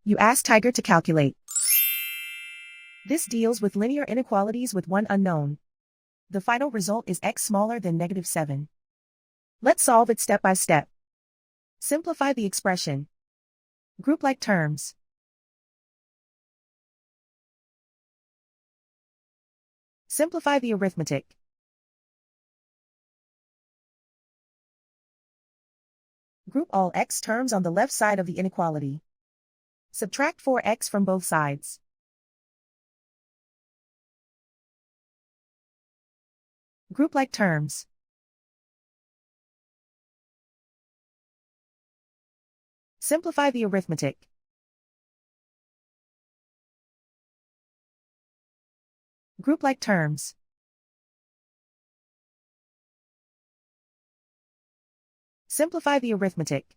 You ask Tiger to calculate. This deals with linear inequalities with one unknown. The final result is x smaller than -7. Let's solve it step by step. Simplify the expression. Group like terms. Simplify the arithmetic. Group all x terms on the left side of the inequality. Subtract 4x from both sides. Group like terms. Simplify the arithmetic. Group like terms. Simplify the arithmetic.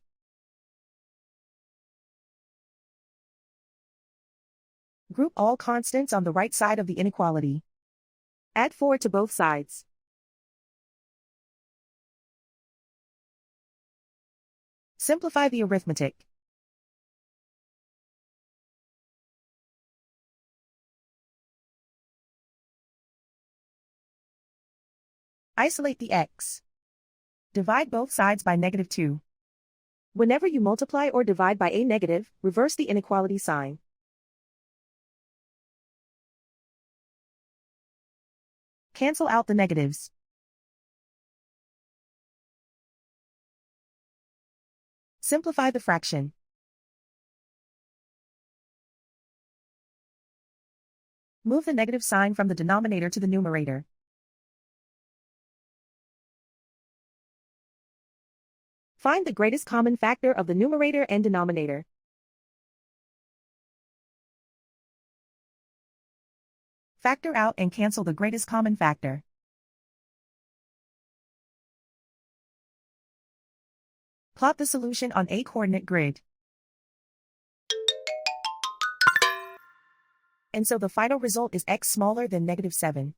Group all constants on the right side of the inequality. Add 4 to both sides. Simplify the arithmetic. Isolate the x. Divide both sides by -2. Whenever you multiply or divide by a negative, reverse the inequality sign. Cancel out the negatives. Simplify the fraction. Move the negative sign from the denominator to the numerator. Find the greatest common factor of the numerator and denominator. Factor out and cancel the greatest common factor. Plot the solution on a coordinate grid. And so the final result is x smaller than -7.